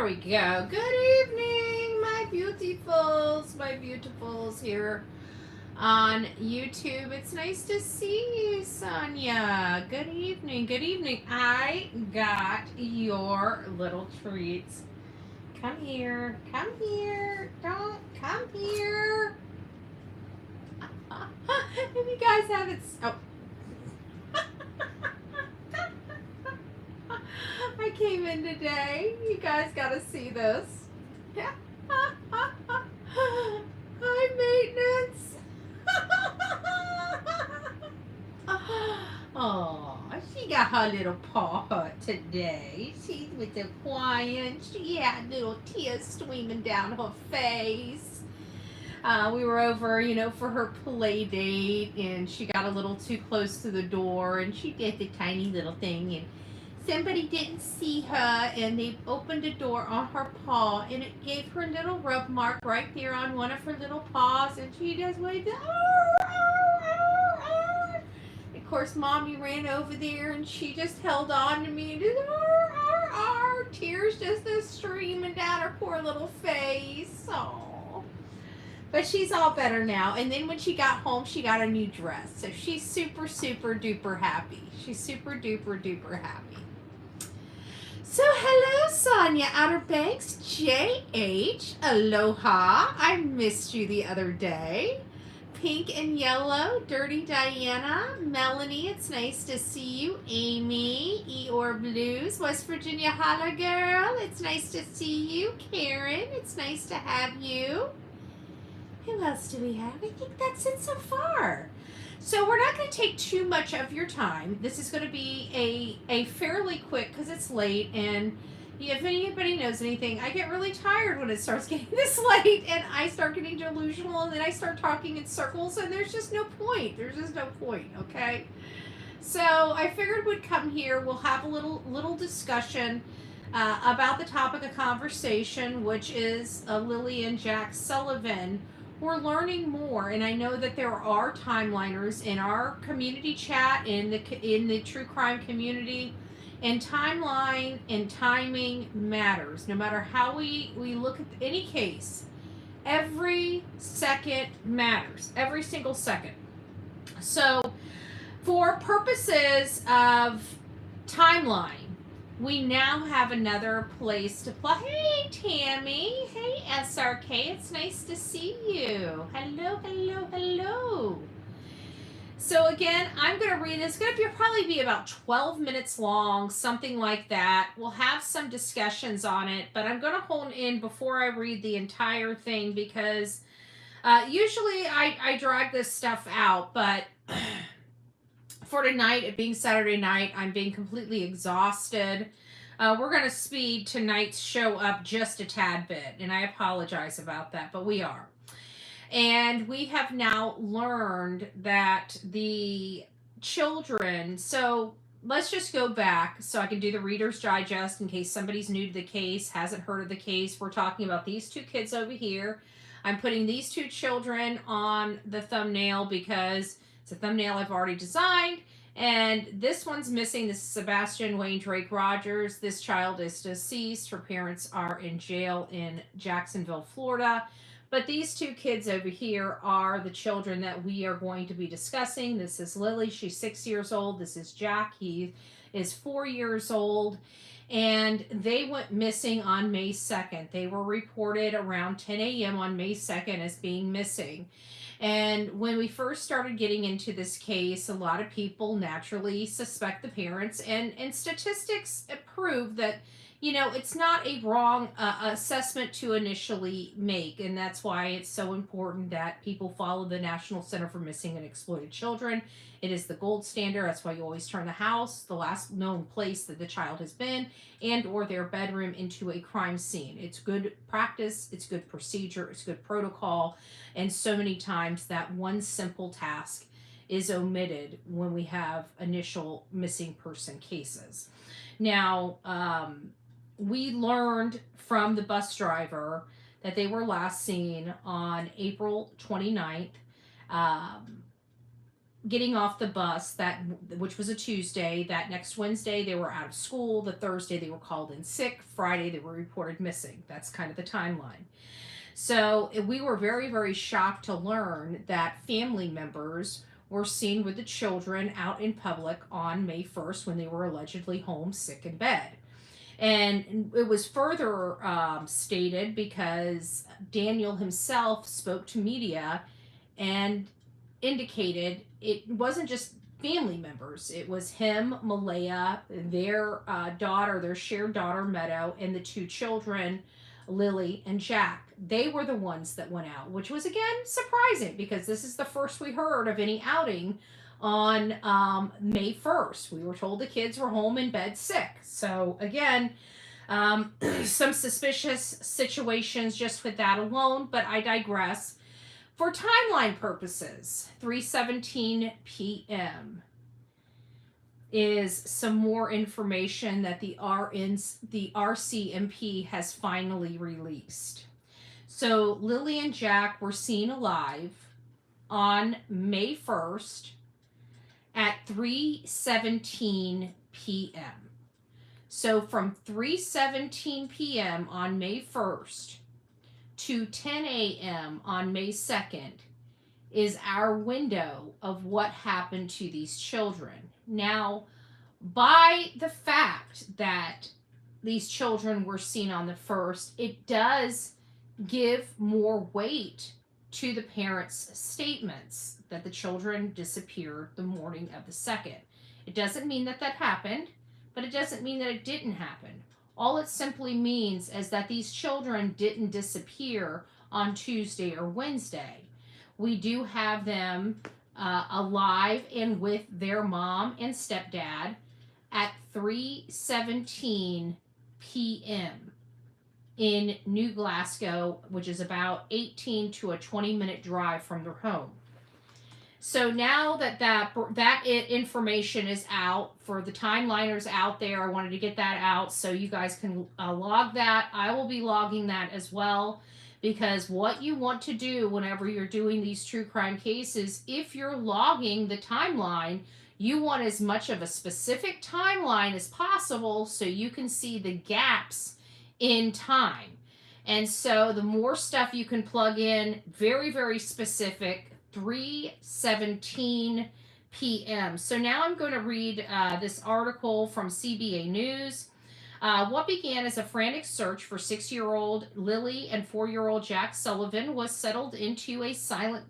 we go. Good evening, my beautifuls here on YouTube. It's nice to see you, Sonia. Good evening, good evening. I got your little treats. Come here, don't come here. If you guys haven't, I came in today. You guys gotta see this. Hi, maintenance. Oh, she got her little paw hurt today. She's with the crying. She had little tears streaming down her face. We were over, for her play date, and she got a little too close to the door, and she did the tiny little thing, and somebody didn't see her, and they opened the door on her paw, and it gave her a little rub mark right there on one of her little paws, and she just went, of course, Mommy ran over there, and she just held on to me, and just, tears just streaming down her poor little face. Oh. But she's all better now. And then when she got home, she got a new dress. So she's super, super duper happy. She's super duper duper happy. So hello, Sonia Outer Banks, JH, aloha. I missed you the other day. Pink and Yellow, Dirty Diana, Melanie, it's nice to see you. Amy, Eeyore Blues, West Virginia Holla Girl, it's nice to see you. Karen, it's nice to have you. Who else do we have? I think that's it so far. So we're not going to take too much of your time. This is going to be a fairly quick, because it's late, and if anybody knows anything, I get really tired when it starts getting this late, and I start getting delusional, and then I start talking in circles, and there's just no point. There's just no point, okay? So I figured we'd come here. We'll have a little discussion about the topic of conversation, which is Lilly and Jack Sullivan. We're learning more, and I know that there are timeliners in our community chat, in the true crime community, and timeline and timing matters. No matter how we look at any case, every second matters, every single second. So for purposes of timeline, we now have another place to play. Hey, Tammy. Hey, SRK. It's nice to see you. Hello, hello, hello. So again, I'm going to read. It's going to probably be about 12 minutes long, something like that. We'll have some discussions on it, but I'm going to hone in before I read the entire thing, because usually I drag this stuff out, but for tonight, it being Saturday night, I'm being completely exhausted. We're going to speed tonight's show up just a tad bit, and I apologize about that, but we are. And we have now learned that the children, so let's just go back so I can do the Reader's Digest in case somebody's new to the case, hasn't heard of the case. We're talking about these two kids over here. I'm putting these two children on the thumbnail because it's a thumbnail I've already designed. And this one's missing. This is Sebastian Wayne Drake Rogers. This child is deceased. Her parents are in jail in Jacksonville, Florida. But these two kids over here are the children that we are going to be discussing. This is Lily. She's 6 years old. This is Jack. He is 4 years old. And they went missing on May 2nd. They were reported around 10 a.m. on May 2nd as being missing. And when we first started getting into this case, a lot of people naturally suspect the parents. And statistics prove that, it's not a wrong assessment to initially make. And that's why it's so important that people follow the National Center for Missing and Exploited Children. It is the gold standard. That's why you always turn the house, the last known place that the child has been, and or their bedroom, into a crime scene. It's good practice. It's good procedure. It's good protocol. And so many times that one simple task is omitted when we have initial missing person cases. Now, we learned from the bus driver that they were last seen on April 29th. getting off the bus, which was a Tuesday. That next Wednesday they were out of school. The Thursday they were called in sick. Friday they were reported missing. That's kind of the timeline. So we were very, very shocked to learn that family members were seen with the children out in public on May 1st when they were allegedly home sick in bed. And it was further stated because Daniel himself spoke to media and indicated it wasn't just family members. It was him, Malehya, their daughter, their shared daughter, Meadow, and the two children, Lilly and Jack. They were the ones that went out, which was again surprising because this is the first we heard of any outing on May 1st. We were told the kids were home in bed sick. So again, some suspicious situations just with that alone, but I digress. For timeline purposes, 3:17 p.m. is some more information that the RCMP has finally released. So Lilly and Jack were seen alive on May 1st at 3:17 p.m. So from 3:17 p.m. on May 1st to 10 a.m. on May 2nd is our window of what happened to these children. Now, by the fact that these children were seen on the 1st, it does give more weight to the parents' statements that the children disappeared the morning of the 2nd. It doesn't mean that that happened, but it doesn't mean that it didn't happen. All it simply means is that these children didn't disappear on Tuesday or Wednesday. We do have them alive and with their mom and stepdad at 3:17 p.m. in New Glasgow, which is about 18 to a 20-minute drive from their home. So now that information is out for the timeliners out there, I wanted to get that out so you guys can log that. I will be logging that as well, because what you want to do whenever you're doing these true crime cases, if you're logging the timeline, you want as much of a specific timeline as possible so you can see the gaps in time. And so the more stuff you can plug in, very, very specific, 3:17 p.m. So now I'm going to read this article from CBA News. What began as a frantic search for 6-year-old Lilly and 4-year-old Jack Sullivan was settled into silence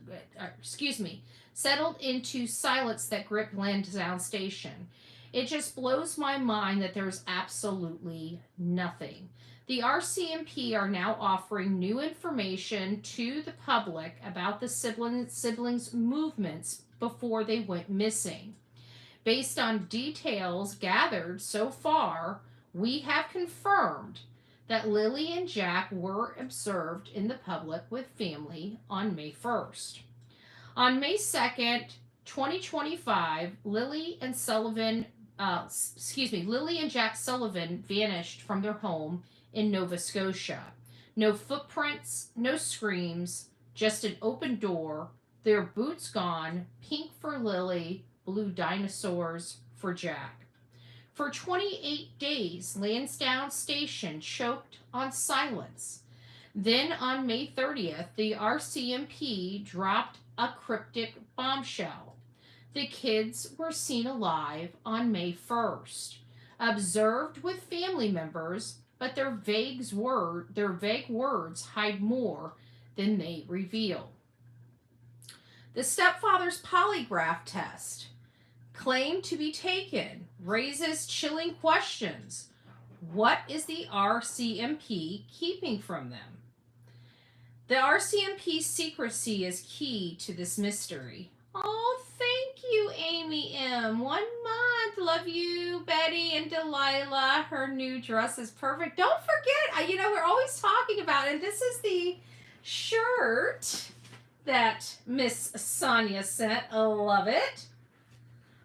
that gripped Lansdowne Station. It just blows my mind that there's absolutely nothing. The RCMP are now offering new information to the public about the siblings' movements before they went missing. Based on details gathered so far, we have confirmed that Lilly and Jack were observed in the public with family on May 1st. On May 2nd, 2025, Lilly and Jack Sullivan vanished from their home in Nova Scotia. No footprints, no screams, just an open door, their boots gone, pink for Lilly, blue dinosaurs for Jack. For 28 days, Lansdowne Station choked on silence. Then on May 30th, the RCMP dropped a cryptic bombshell. The kids were seen alive on May 1st, observed with family members, but their vague words hide more than they reveal. The stepfather's polygraph test, claimed to be taken, raises chilling questions. What is the RCMP keeping from them? The RCMP's secrecy is key to this mystery. Oh, thank you, Amy M. 1 month. Love you, Betty and Delilah. Her new dress is perfect. Don't forget, we're always talking about it. This is the shirt that Miss Sonia sent. I love it.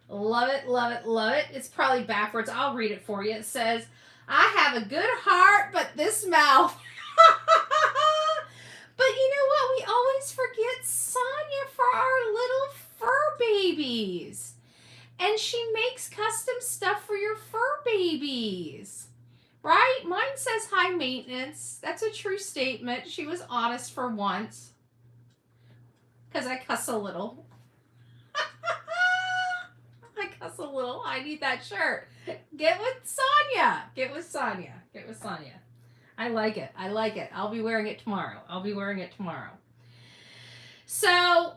Love it, love it, love it. It's probably backwards. I'll read it for you. It says, I have a good heart, but this mouth. But you know what? We always forget Sonia for our little fur baby. babies. And she makes custom stuff for your fur babies. Right? Mine says high maintenance. That's a true statement. She was honest for once. Because I cuss a little. I cuss a little. I need that shirt. Get with Sonia. Get with Sonia. Get with Sonia. I like it. I like it. I'll be wearing it tomorrow. I'll be wearing it tomorrow. So,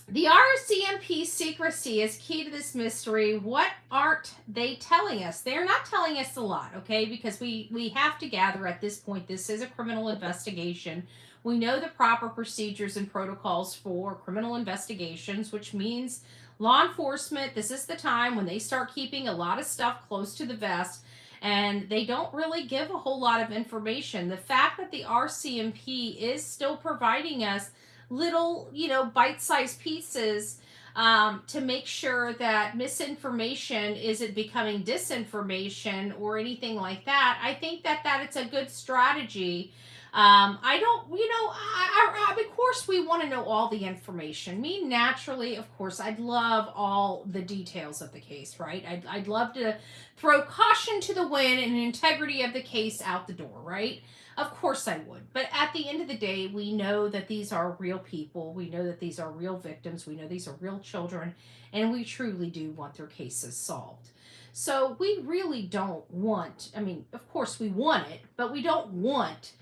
the RCMP secrecy is key to this mystery. What aren't they telling us? They're not telling us a lot, okay? Because we have to gather at this point, this is a criminal investigation. We know the proper procedures and protocols for criminal investigations, which means law enforcement, this is the time when they start keeping a lot of stuff close to the vest, and they don't really give a whole lot of information. The fact that the RCMP is still providing us little, bite-sized pieces to make sure that misinformation isn't becoming disinformation or anything like that, I think that it's a good strategy. I don't, of course we want to know all the information. Me, naturally, of course, I'd love all the details of the case, right? I'd love to throw caution to the wind and integrity of the case out the door, right? Of course I would. But at the end of the day, we know that these are real people. We know that these are real victims. We know these are real children. And we truly do want their cases solved. So we really don't want, of course we want it, but we don't want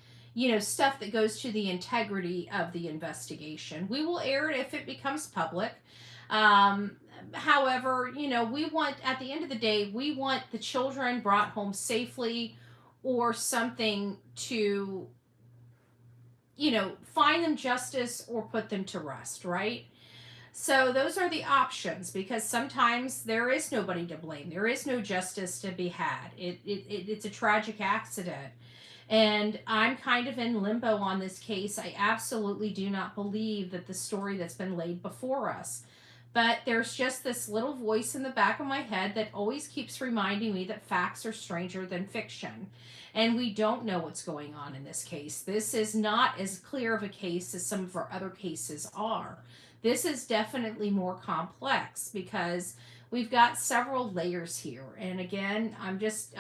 stuff that goes to the integrity of the investigation. We will air it if it becomes public. However, we want, at the end of the day, we want the children brought home safely or something to, find them justice or put them to rest, right? So those are the options, because sometimes there is nobody to blame. There is no justice to be had. It's a tragic accident. And I'm kind of in limbo on this case. I absolutely do not believe that the story that's been laid before us. But there's just this little voice in the back of my head that always keeps reminding me that facts are stranger than fiction. And we don't know what's going on in this case. This is not as clear of a case as some of our other cases are. This is definitely more complex because we've got several layers here. And again, I'm just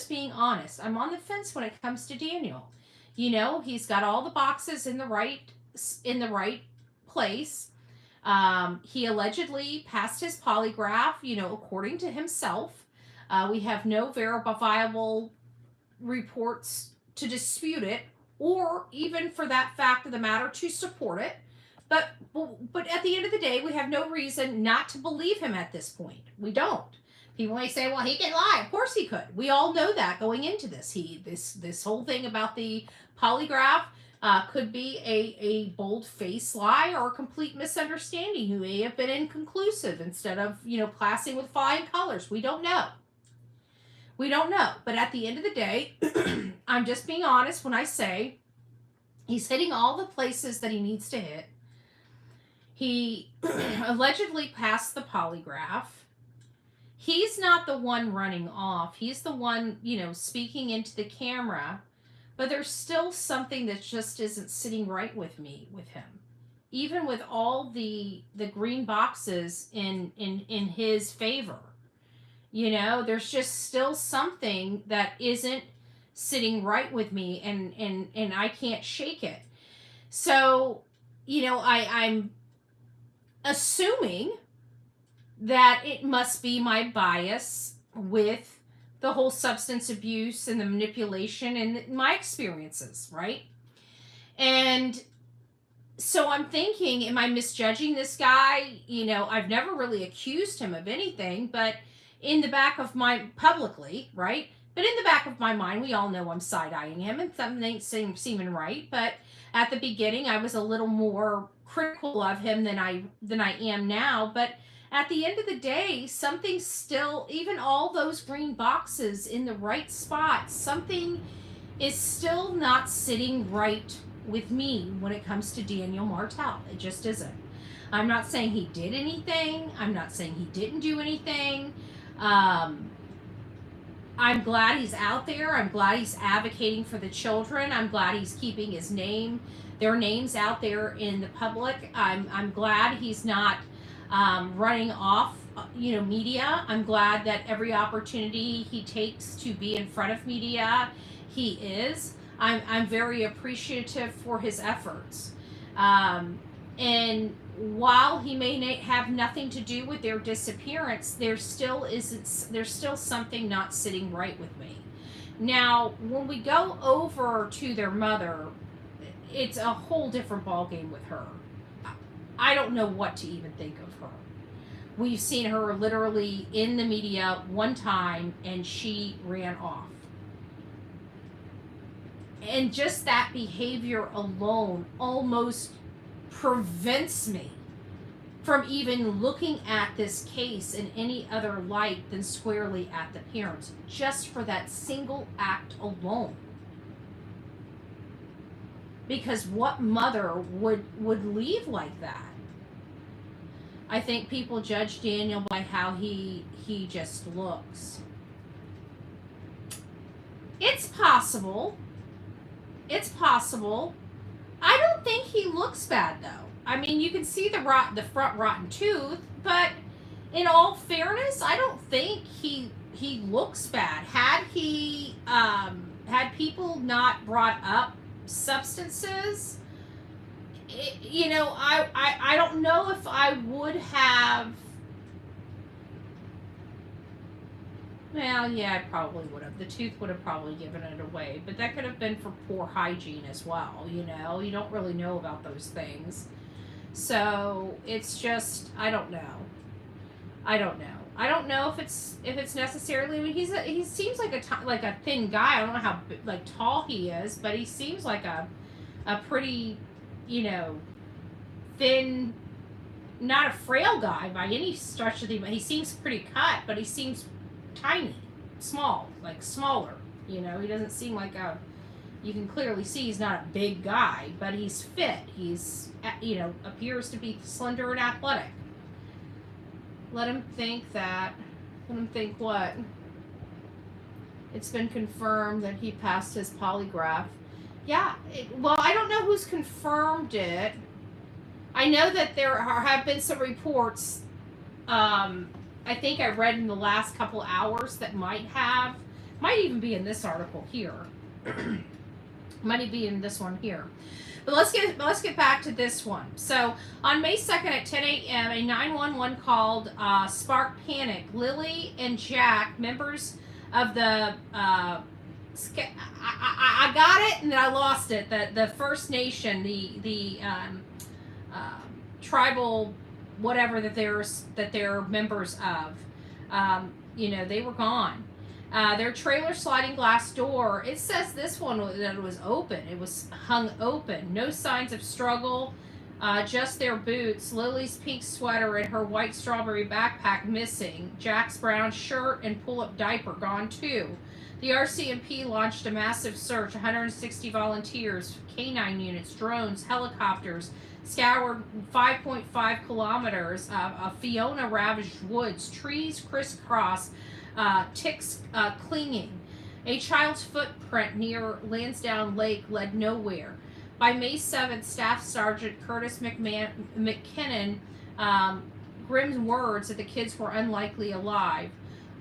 being honest. I'm on the fence when it comes to Daniel. He's got all the boxes in the right place. He allegedly passed his polygraph, according to himself. We have no verifiable reports to dispute it, or even for that fact of the matter to support it. But at the end of the day, we have no reason not to believe him at this point. We don't. People may say, well, he can lie. Of course he could. We all know that going into this. This whole thing about the polygraph could be a bold-faced lie or a complete misunderstanding. He may have been inconclusive instead of, classing with flying colors. We don't know. We don't know. But at the end of the day, I'm just being honest when I say he's hitting all the places that he needs to hit. He allegedly passed the polygraph. He's not the one running off. He's the one, speaking into the camera. But there's still something that just isn't sitting right with me with him. Even with all the green boxes in his favor. There's just still something that isn't sitting right with me, and I can't shake it. So, I'm assuming that it must be my bias with the whole substance abuse and the manipulation and my experiences, right? And so I'm thinking, am I misjudging this guy? I've never really accused him of anything, but in the back of my, publicly, right? But in the back of my mind, we all know I'm side-eyeing him and something ain't seeming right. But at the beginning, I was a little more critical of him than I am now. But at the end of the day, something still, even all those green boxes in the right spot, something is still not sitting right with me when it comes to Daniel Martell. It just isn't. I'm not saying he did anything. I'm not saying he didn't do anything. I'm glad he's out there. I'm glad he's advocating for the children. I'm glad he's keeping their names out there in the public. I'm glad he's not running off, media. I'm glad that every opportunity he takes to be in front of media, he is. I'm very appreciative for his efforts. And while he may have nothing to do with their disappearance, there's still something not sitting right with me. Now, when we go over to their mother, it's a whole different ballgame with her. I don't know what to even think of her. We've seen her literally in the media one time, and she ran off. And just that behavior alone almost prevents me from even looking at this case in any other light than squarely at the parents, just for that single act alone. Because what mother would leave like that? I think people judge Daniel by how he just looks. It's possible. It's possible. I don't think he looks bad, though. I mean, you can see the front rotten tooth, but in all fairness, I don't think he looks bad. Had he had people not brought up substances, I don't know if I would have. Well, yeah, I probably would have. The tooth would have probably given it away, but that could have been for poor hygiene as well. You don't really know about those things. So it's just, I don't know. I don't know if it's necessarily. I mean, he seems like a thin guy. I don't know how tall he is, but he seems like a pretty, thin, not a frail guy by any stretch of the. He seems pretty cut, but he seems tiny, small, smaller. He doesn't seem like a. You can clearly see he's not a big guy, but he's fit. He's, appears to be slender and athletic. Let him think that. Let him think what? It's been confirmed that he passed his polygraph. Yeah, well, I don't know who's confirmed it. I know that there have been some reports, I think I read in the last couple hours that might even be in this article here. Might be in this one here. But let's get back to this one. So on May 2nd at 10 a.m., a 911 called sparked panic. Lilly and Jack, members of the I got it and then I lost it. The First Nation, the tribal whatever that they're members of, they were gone. Their trailer sliding glass door, it says this one that it was open. It was hung open. No signs of struggle, just their boots. Lily's pink sweater and her white strawberry backpack missing. Jack's brown shirt and pull-up diaper gone too. The RCMP launched a massive search. 160 volunteers, canine units, drones, helicopters, scoured 5.5 kilometers of Fiona-ravaged woods, trees crisscross, ticks clinging. A child's footprint near Lansdowne Lake led nowhere. By May 7th, Staff Sergeant Curtis McKinnon grim words that the kids were unlikely alive.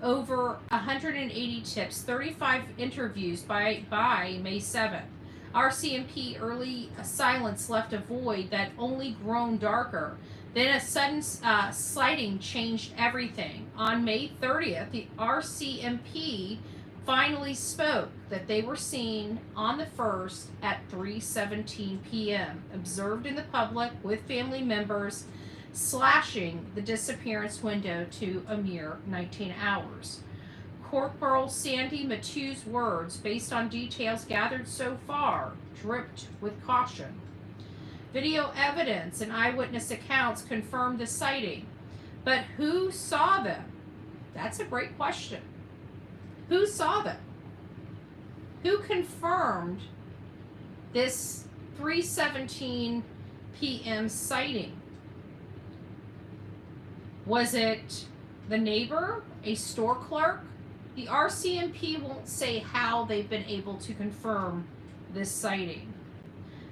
Over 180 tips, 35 interviews by May 7th. RCMP early silence left a void that only grown darker. Then a sudden sighting changed everything. On May 30th, the RCMP finally spoke that they were seen on the 1st at 3:17 p.m., observed in the public with family members, slashing the disappearance window to a mere 19 hours. Corporal Sandy Matew's words, based on details gathered so far, dripped with caution. Video evidence and eyewitness accounts confirmed the sighting. But who saw them? That's a great question. Who saw them? Who confirmed this 3:17 p.m. sighting? Was it the neighbor, a store clerk? The RCMP won't say how they've been able to confirm this sighting.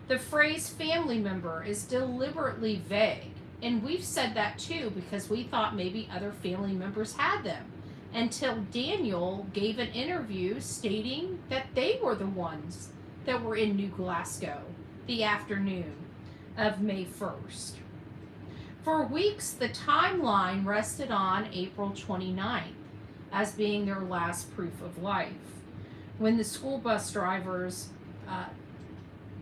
The phrase family member is deliberately vague. And we've said that too because we thought maybe other family members had them. Until Daniel gave an interview stating that they were the ones that were in New Glasgow the afternoon of May 1st. For weeks, the timeline rested on April 29th as being their last proof of life, when the school bus drivers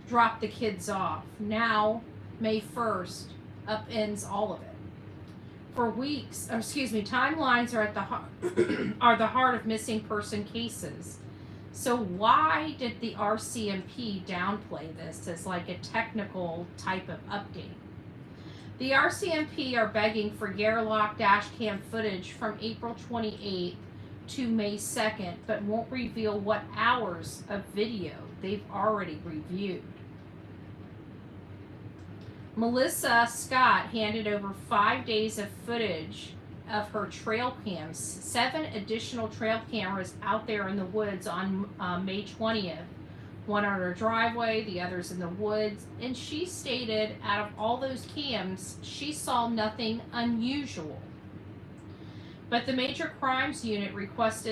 dropped the kids off. Now, May 1st upends all of it. For weeks, timelines are at the heart of missing person cases. So why did the RCMP downplay this as like a technical type of update? The RCMP are begging for Gerlach dash cam footage from April 28th to May 2nd, but won't reveal what hours of video they've already reviewed. Melissa Scott handed over 5 days of footage of her trail cams, 7 additional trail cameras out there in the woods on May 20th. One on her driveway, the others in the woods, and she stated out of all those cams, she saw nothing unusual. But the Major Crimes Unit request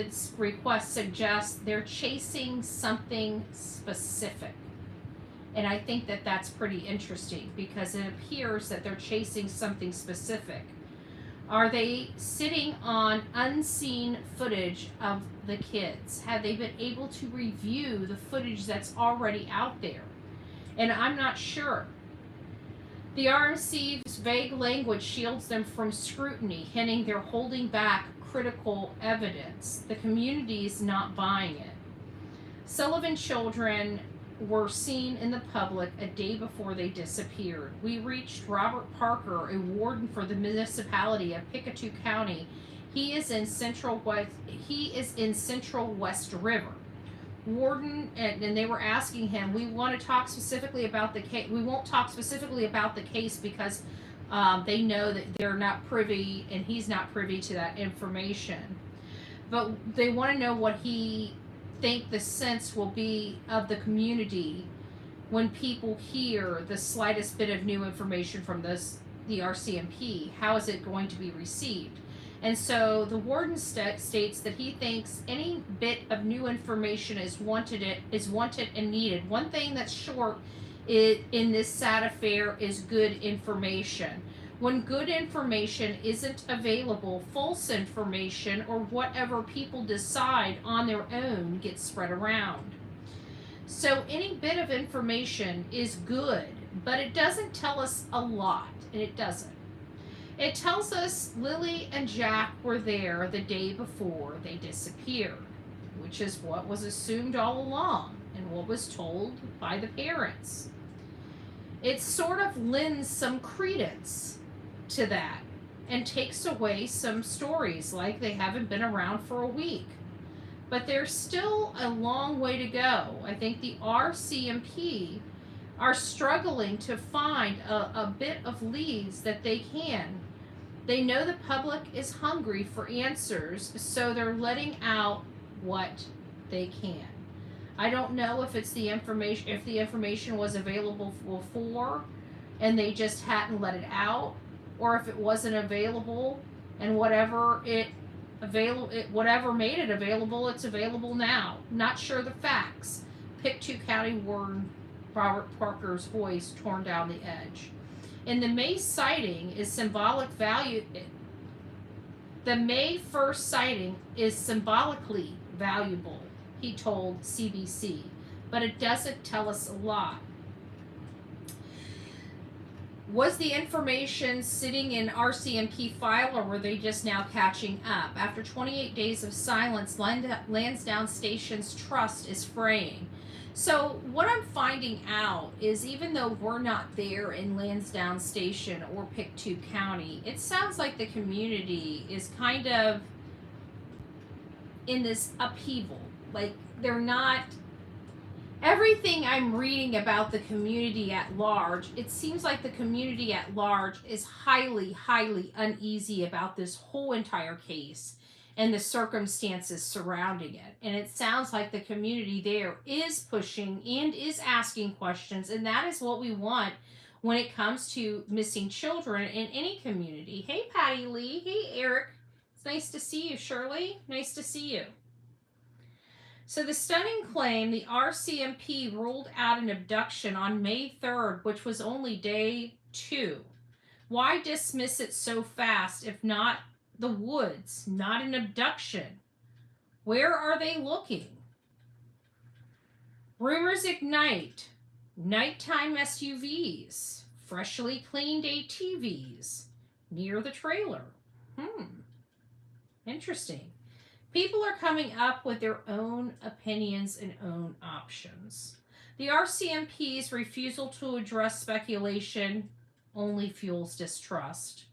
suggests they're chasing something specific. And I think that that's pretty interesting because it appears that they're chasing something specific. Are they sitting on unseen footage of the kids? Have they been able to review the footage that's already out there? And I'm not sure. The RMC's vague language shields them from scrutiny, hinting they're holding back critical evidence. The community's not buying it. Sullivan children were seen in the public a day before they disappeared. We reached Robert Parker, a warden for the municipality of Pictou County. He is in Central West River. Warden, and they were asking him, we want to talk specifically about the case. We won't talk specifically about the case because they know that they're not privy, and he's not privy to that information. But they want to know what he think the sense will be of the community when people hear the slightest bit of new information from the RCMP. How is it going to be received? And so the warden states that he thinks any bit of new information is wanted and needed. One thing that's short in this sad affair is good information. When good information isn't available, false information or whatever people decide on their own gets spread around. So any bit of information is good, but it doesn't tell us a lot, and it doesn't. It tells us Lilly and Jack were there the day before they disappeared, which is what was assumed all along and what was told by the parents. It sort of lends some credence to that and takes away some stories like they haven't been around for a week. But there's still a long way to go. I think the RCMP are struggling to find a bit of leads that they can. They know the public is hungry for answers, so they're letting out what they can. I don't know if it's the information, if the information was available before and they just hadn't let it out, or if it wasn't available and whatever made it available, it's available now. Not sure the facts. Pictou County Warden Robert Parker's voice torn down the edge. And the May sighting is symbolic value. The May 1st sighting is symbolically valuable, he told CBC, but it doesn't tell us a lot. Was the information sitting in RCMP file, or were they just now catching up? After 28 days of silence, Lansdowne Station's trust is fraying. So what I'm finding out is, even though we're not there in Lansdowne Station or Pictou County, it sounds like the community is kind of in this upheaval. Like, they're not... Everything I'm reading about the community at large, it seems like the community at large is highly, highly uneasy about this whole entire case and the circumstances surrounding it. And it sounds like the community there is pushing and is asking questions, and that is what we want. when it comes to missing children in any community. Hey, Patty Lee. Hey, Eric. It's nice to see you, Shirley. Nice to see you. So the stunning claim, the RCMP ruled out an abduction on May 3rd, which was only day 2. Why dismiss it so fast if not the woods, not an abduction? Where are they looking? Rumors ignite. Nighttime SUVs, freshly cleaned ATVs near the trailer. Interesting. People are coming up with their own opinions and own options. The RCMP's refusal to address speculation only fuels distrust.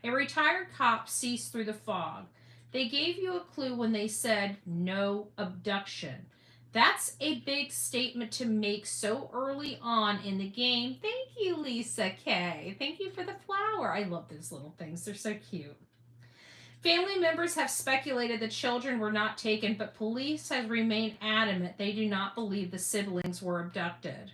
A retired cop sees through the fog. They gave you a clue when they said no abduction. That's a big statement to make so early on in the game. Thank you, Lisa K. Thank you for the flower. I love those little things. They're so cute. Family members have speculated the children were not taken, but police have remained adamant they do not believe the siblings were abducted.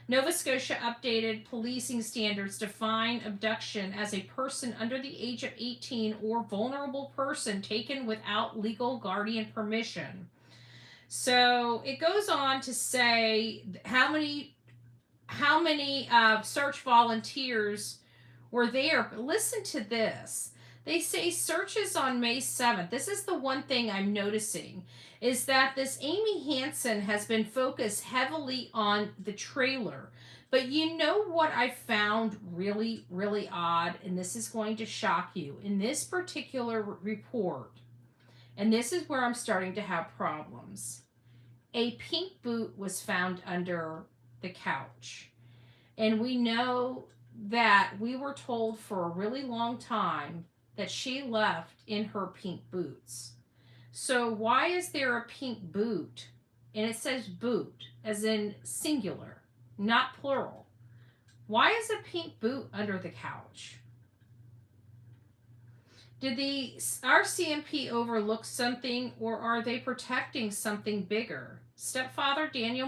Nova Scotia updated policing standards define abduction as a person under the age of 18 or vulnerable person taken without legal guardian permission. So it goes on to say how many search volunteers were there. But listen to this. They say searches on May 7th. This is the one thing I'm noticing, is that this Amy Hansen has been focused heavily on the trailer. But you know what I found really, really odd, and this is going to shock you. In this particular report, and this is where I'm starting to have problems, a pink boot was found under the couch. And we know that we were told for a really long time that she left in her pink boots. So why is there a pink boot? And it says boot, as in singular, not plural. Why is a pink boot under the couch? Did the RCMP overlook something, or are they protecting something bigger? Stepfather Daniel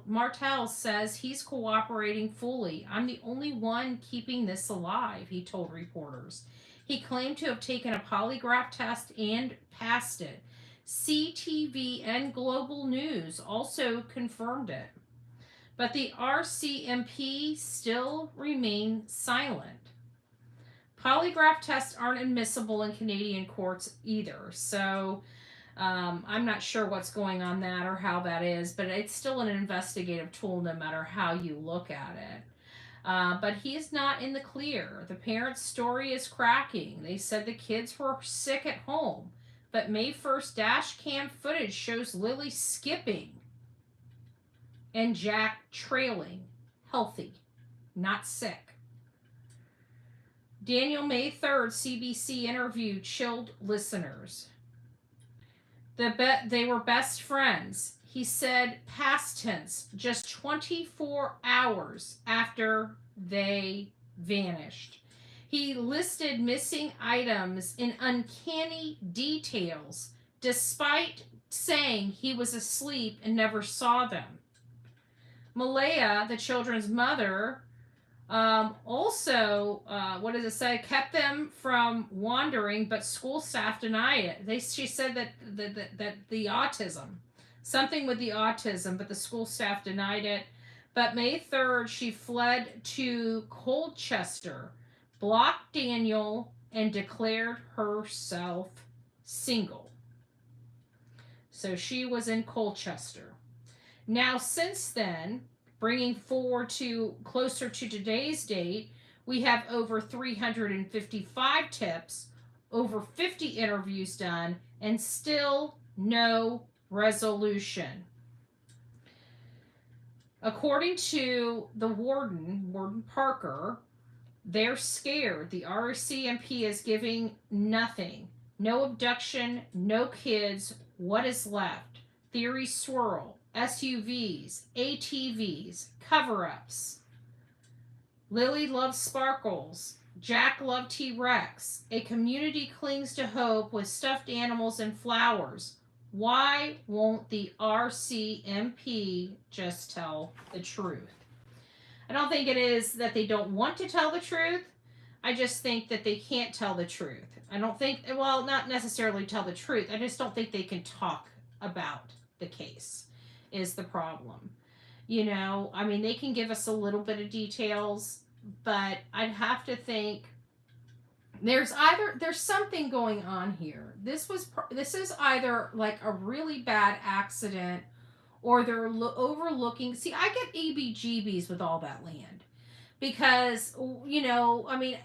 Martell says he's cooperating fully. I'm the only one keeping this alive, he told reporters. He claimed to have taken a polygraph test and passed it. CTV and Global News also confirmed it. But the RCMP still remain silent. Polygraph tests aren't admissible in Canadian courts either. So I'm not sure what's going on that or how that is, but it's still an investigative tool no matter how you look at it. But he is not in the clear. The parents' story is cracking. They said the kids were sick at home, but May 1st dash cam footage shows Lily skipping and Jack trailing, healthy, not sick. Daniel May 3rd CBC interview chilled listeners. They were best friends. He said past tense, just 24 hours after they vanished. He listed missing items in uncanny details, despite saying he was asleep and never saw them. Malehya, the children's mother, also, what does it say? Kept them from wandering, but school staff denied it. She said that the autism. Something with the autism, but the school staff denied it. But May 3rd, she fled to Colchester, blocked Daniel, and declared herself single. So she was in Colchester. Now, since then, bringing forward to closer to today's date, we have over 355 tips, over 50 interviews done, and still no resolution. According to the Warden Parker, they're scared. The RCMP is giving nothing. No abduction, no kids. What is left? Theories swirl. SUVs, ATVs, cover-ups. Lily loves sparkles. Jack loved T-Rex. A community clings to hope with stuffed animals and flowers. Why won't the RCMP just tell the truth? I don't think it is that they don't want to tell the truth. I just think that they can't tell the truth. I don't think, well, not necessarily tell the truth. I just don't think they can talk about the case, is the problem. You know, I mean, they can give us a little bit of details, but I'd have to think there's something going on here. This is either like a really bad accident, or they're overlooking. See, I get ABGBs with all that land because, you know, I mean,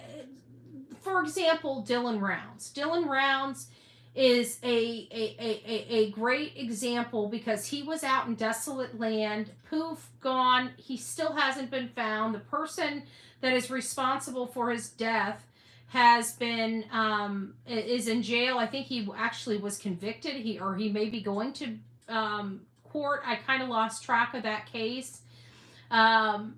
for example, Dylan Rounds. Dylan Rounds is a great example because he was out in desolate land, poof, gone. He still hasn't been found. The person that is responsible for his death has been is in jail. I think he actually was convicted. He may be going to court. I kind of lost track of that case. But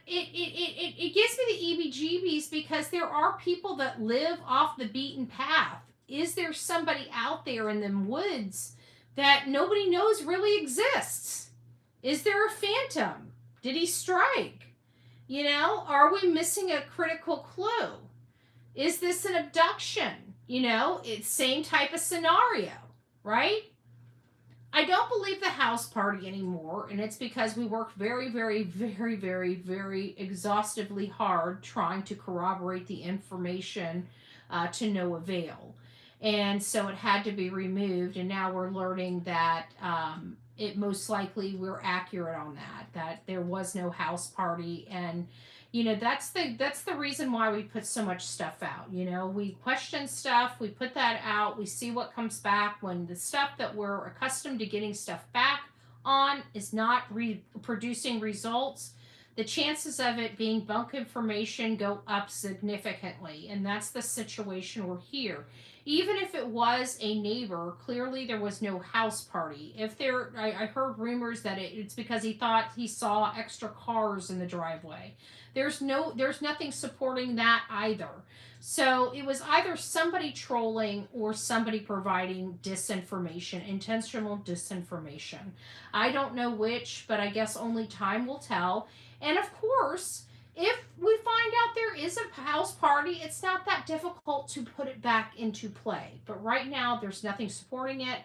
it gives me the EBGBs because there are people that live off the beaten path. Is there somebody out there in them woods that nobody knows really exists? Is there a phantom? Did he strike? You know, are we missing a critical clue? Is this an abduction? You know, it's same type of scenario, right? I don't believe the house party anymore, and it's because we worked very, very, very, very, very exhaustively hard trying to corroborate the information to no avail. And so it had to be removed, and now we're learning that it most likely we're accurate on that there was no house party. And you know, that's the reason why we put so much stuff out. You know, we question stuff, we put that out, we see what comes back. When the stuff that we're accustomed to getting stuff back on is not producing results, the chances of it being bunk information go up significantly. And that's the situation we're here. Even if it was a neighbor, clearly there was no house party. If there, I heard rumors that it's because he thought he saw extra cars in the driveway. There's nothing supporting that either. So it was either somebody trolling or somebody providing disinformation, intentional disinformation. I don't know which, but I guess only time will tell. And of course, if we find out there is a house party, it's not that difficult to put it back into play. But right now, there's nothing supporting it.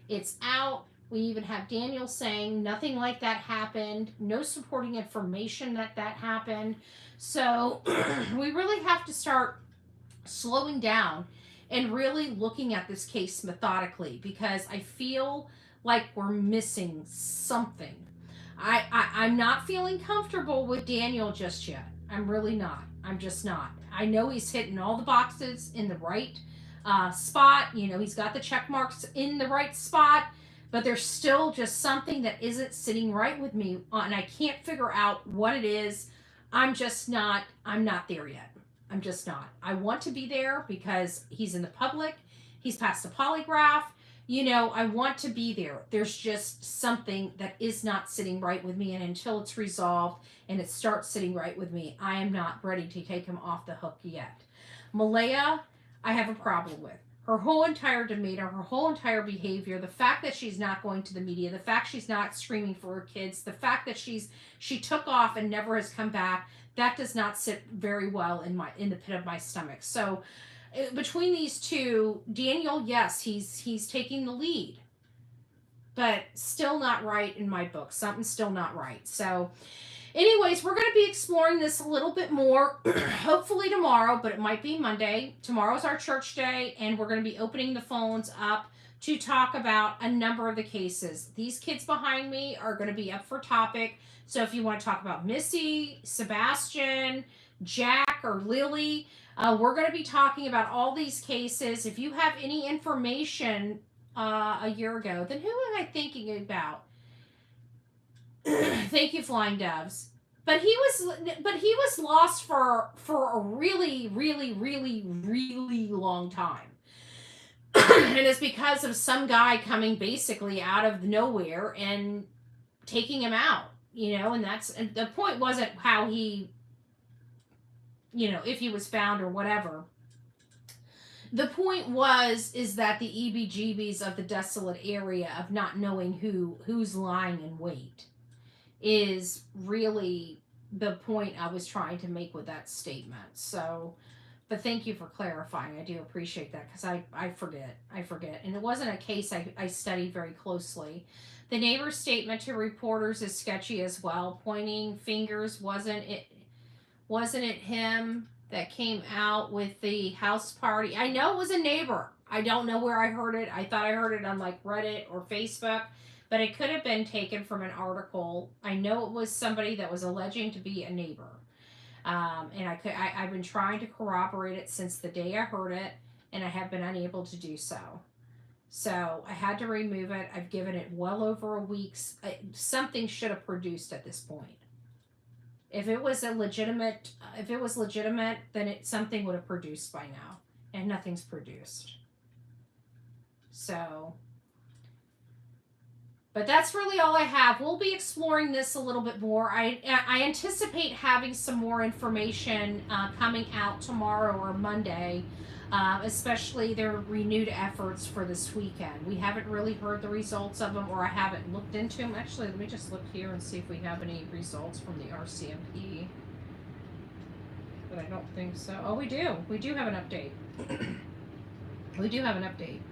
It's out. We even have Daniel saying nothing like that happened. No supporting information that happened. So we really have to start slowing down and really looking at this case methodically, because I feel like we're missing something. I'm not feeling comfortable with Daniel just yet. I'm really not. I'm just not. I know he's hitting all the boxes in the right spot. You know, he's got the check marks in the right spot, but there's still just something that isn't sitting right with me, and I can't figure out what it is. I'm not there yet. I'm just not. I want to be there because he's in the public. He's passed the polygraph. You know, I want to be there. There's just something that is not sitting right with me. And until it's resolved and it starts sitting right with me, I am not ready to take him off the hook yet. Malehya, I have a problem with. Her whole entire demeanor, her whole entire behavior, the fact that she's not going to the media, the fact she's not screaming for her kids, the fact that she took off and never has come back, that does not sit very well in the pit of my stomach. So between these two, Daniel, yes, he's taking the lead, but still not right in my book. Something's still not right. So anyways, we're going to be exploring this a little bit more, hopefully tomorrow, but it might be Monday. Tomorrow's our church day, and we're going to be opening the phones up to talk about a number of the cases. These kids behind me are going to be up for topic. So if you want to talk about Missy, Sebastian, Jack, or Lily, we're going to be talking about all these cases. If you have any information a year ago, then who am I thinking about? Thank you, Flying Doves. But he was lost for a really, really, really, really long time. And it's because of some guy coming basically out of nowhere and taking him out, you know, and the point wasn't how he, you know, if he was found or whatever. The point is that the EBGBs of the desolate area of not knowing who's lying in wait. is really the point I was trying to make with that statement. So, but thank you for clarifying. I do appreciate that because I forget. I forget. And it wasn't a case I studied very closely. The neighbor's statement to reporters is sketchy as well. Pointing fingers, wasn't it him that came out with the house party? I know it was a neighbor. I don't know where I heard it. I thought I heard it on like Reddit or Facebook, but it could have been taken from an article. I know it was somebody that was alleging to be a neighbor. And I've been trying to corroborate it since the day I heard it, and I have been unable to do so. So I had to remove it. I've given it well over a week. Something should have produced at this point. If it was legitimate, then something would have produced by now, and nothing's produced. So, but that's really all I have. We'll be exploring this a little bit more. I anticipate having some more information coming out tomorrow or Monday, especially their renewed efforts for this weekend. We haven't really heard the results of them, or I haven't looked into them. Actually, let me just look here and see if we have any results from the RCMP. But I don't think so. Oh, we do. We do have an update. We do have an update.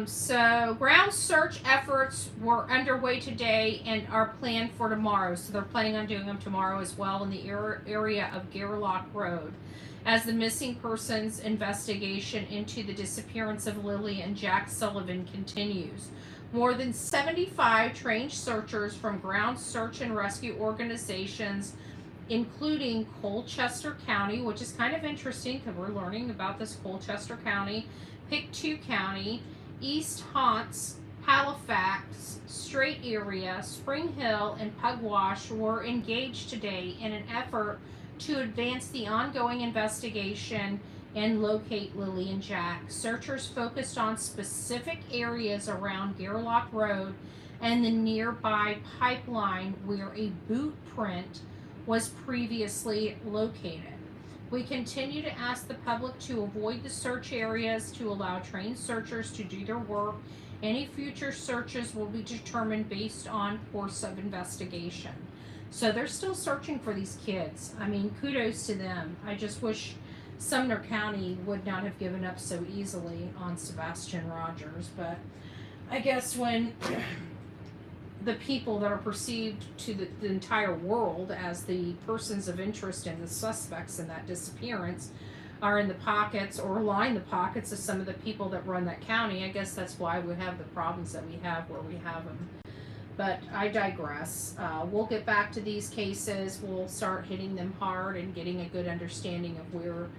So ground search efforts were underway today and are planned for tomorrow. So they're planning on doing them tomorrow as well in the area of Gairloch Road, as the missing persons investigation into the disappearance of Lilly and Jack Sullivan continues. More than 75 trained searchers from ground search and rescue organizations, including Colchester County, which is kind of interesting because we're learning about this Colchester County, Pictou County, East Hants, Halifax, Strait Area, Spring Hill, and Pugwash were engaged today in an effort to advance the ongoing investigation and locate Lilly and Jack. Searchers focused on specific areas around Gairloch Road and the nearby pipeline where a boot print was previously located. We continue to ask the public to avoid the search areas to allow trained searchers to do their work. Any future searches will be determined based on course of investigation. So they're still searching for these kids. I mean, kudos to them. I just wish Sumner County would not have given up so easily on Sebastian Rogers. But I guess when the people that are perceived to the entire world as the persons of interest and the suspects in that disappearance are in the pockets or line the pockets of some of the people that run that county, I guess that's why we have the problems that we have where we have them. But I digress. We'll get back to these cases. We'll start hitting them hard and getting a good understanding of where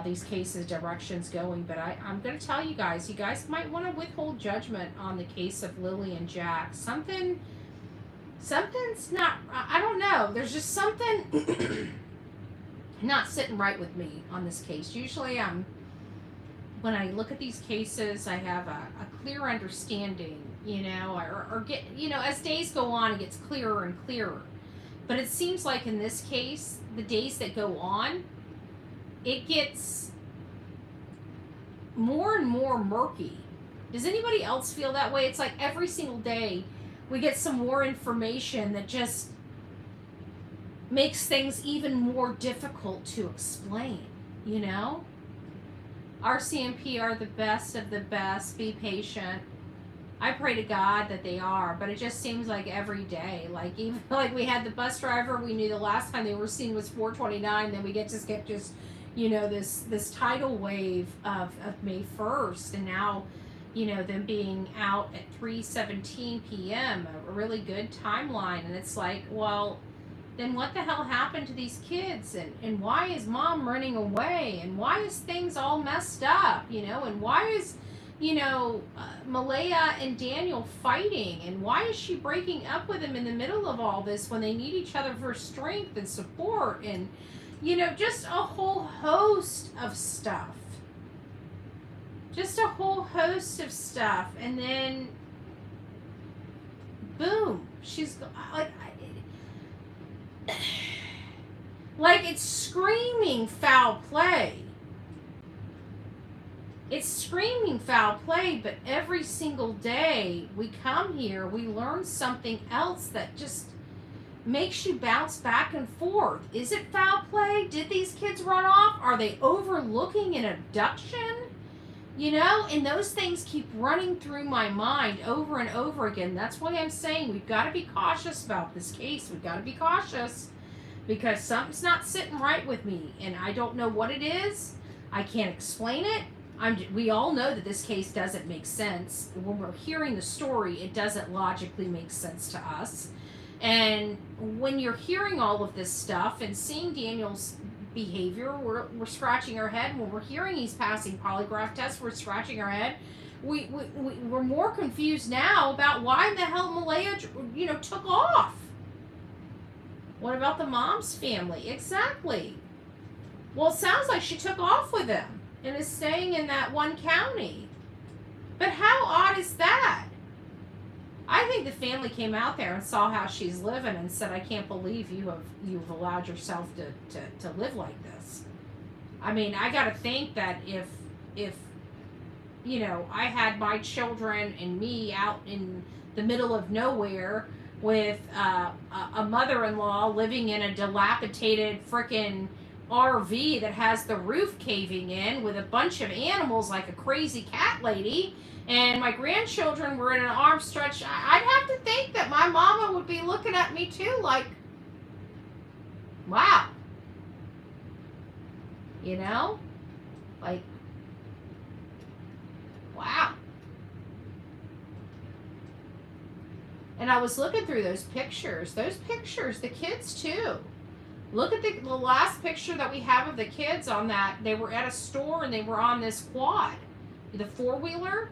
these cases' directions going. But I'm going to tell you guys might want to withhold judgment on the case of Lilly and Jack. Something's not, I don't know. There's just something not sitting right with me on this case. Usually when I look at these cases, I have a clear understanding, or get, as days go on, it gets clearer and clearer. But it seems like in this case, the days that go on, it gets more and more murky. Does anybody else feel that way? It's like every single day we get some more information that just makes things even more difficult to explain, RCMP are the best of the best. Be patient. I pray to God that they are, but it just seems like every day, like even like we had the bus driver, we knew the last time they were seen was 4/29, then we get this tidal wave of May 1st, and now, them being out at 3:17 p.m., a really good timeline, and it's like, well, then what the hell happened to these kids, and why is mom running away, and why is things all messed up, and why is Malehya and Daniel fighting, and why is she breaking up with him in the middle of all this when they need each other for strength and support, and just a whole host of stuff. And then boom, she's like it's screaming foul play. It's screaming foul play, but every single day we come here, we learn something else that just makes you bounce back and forth. Is it foul play? Did these kids run off? Are they overlooking an abduction? You know, and those things keep running through my mind over and over again. That's why I'm saying we've got to be cautious about this case. We've got to be cautious because something's not sitting right with me, and I don't know what it is. I can't explain it. We all know that this case doesn't make sense. When we're hearing the story, it doesn't logically make sense to us. And when you're hearing all of this stuff and seeing Daniel's behavior, we're scratching our head. When we're hearing he's passing polygraph tests, we're scratching our head. We're more confused now about why in the hell Malehya, took off. What about the mom's family? Exactly. Well, it sounds like she took off with him and is staying in that one county. But how odd is that? I think the family came out there and saw how she's living and said, I can't believe you've allowed yourself to live like this. I mean, I got to think that if I had my children and me out in the middle of nowhere with a mother-in-law living in a dilapidated frickin' RV that has the roof caving in with a bunch of animals like a crazy cat lady, and my grandchildren were in an arm stretch, I'd have to think that my mama would be looking at me too like, wow. Like, wow. And I was looking through those pictures, the kids too. Look at the last picture that we have of the kids on that. They were at a store and they were on this quad, the four-wheeler.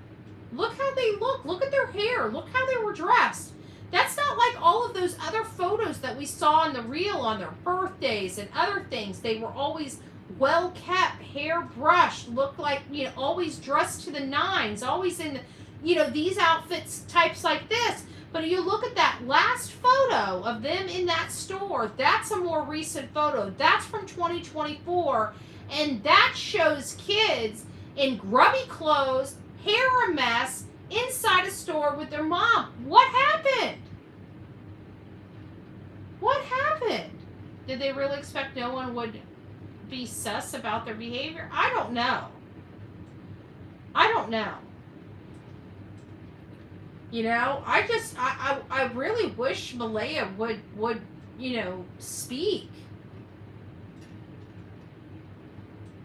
Look how they look. Look at their hair. Look how they were dressed. That's not like all of those other photos that we saw in the reel on their birthdays and other things. They were always well kept, hair brushed, looked like, always dressed to the nines, always in, these outfits, types like this. But you look at that last photo of them in that store, that's a more recent photo. That's from 2024. And that shows kids in grubby clothes, hair a mess, inside a store with their mom. What happened? What happened? Did they really expect no one would be sus about their behavior? I don't know. I really wish Malehya would speak.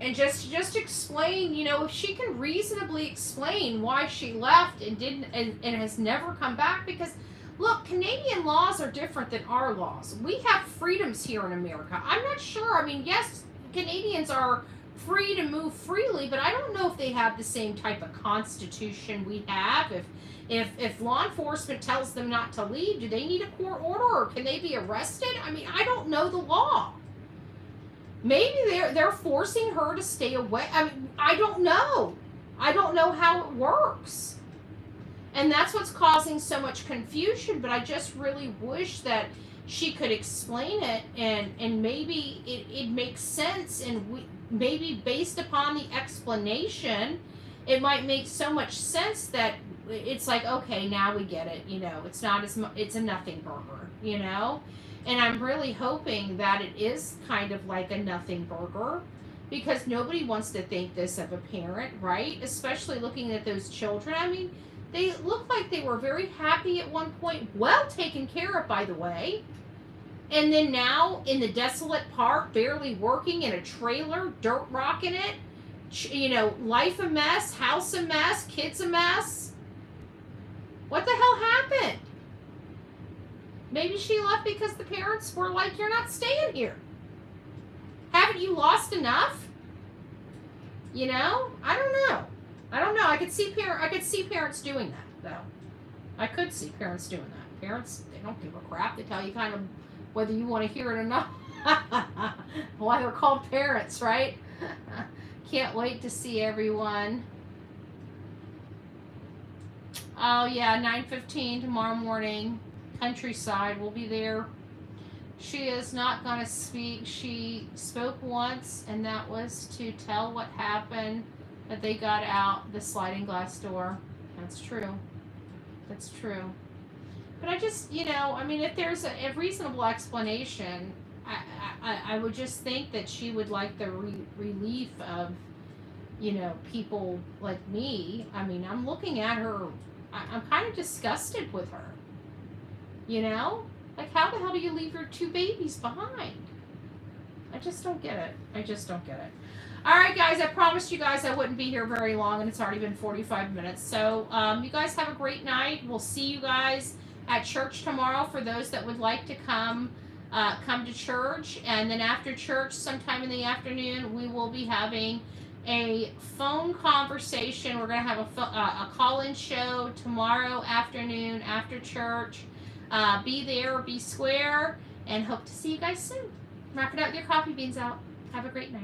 And just explain, if she can reasonably explain why she left and didn't and has never come back, because look, Canadian laws are different than our laws. We have freedoms here in America. I'm not sure. I mean, yes, Canadians are free to move freely, but I don't know if they have the same type of constitution we have. If law enforcement tells them not to leave, do they need a court order or can they be arrested? I mean, I don't know the law. Maybe they're forcing her to stay away. I mean, I don't know. I don't know how it works. And that's what's causing so much confusion, but I just really wish that she could explain it and maybe it makes sense, and maybe based upon the explanation, it might make so much sense that it's like, okay, now we get it, it's not as much, it's a nothing burger, and I'm really hoping that it is kind of like a nothing burger, because nobody wants to think this of a parent, right? Especially looking at those children. I mean, they look like they were very happy at one point, well taken care of, by the way, and then now in the desolate park, barely working in a trailer, dirt rocking it, life a mess, house a mess, kids a mess. What the hell happened? Maybe she left because the parents were like, you're not staying here. Haven't you lost enough? I don't know. I could see parents doing that, though. I could see parents doing that. Parents, they don't give a crap. They tell you kind of whether you want to hear it or not. Why they're called parents, right? Can't wait to see everyone. Oh, yeah, 9:15 tomorrow morning. Countryside, we'll be there. She is not going to speak. She spoke once, and that was to tell what happened that they got out the sliding glass door. That's true. That's true. But I just, I mean, if there's a reasonable explanation, I would just think that she would like the relief of, people like me. I mean, I'm looking at her, I'm kind of disgusted with her. Like, how the hell do you leave your 2 babies behind? I just don't get it. I just don't get it. All right, guys, I promised you guys I wouldn't be here very long, and it's already been 45 minutes. So you guys have a great night. We'll see you guys at church tomorrow for those that would like to come to church. And then after church, sometime in the afternoon, we will be having a phone conversation. We're going to have a call-in show tomorrow afternoon after church. Be there, be square, and hope to see you guys soon. Knock it out with your coffee beans out. Have a great night.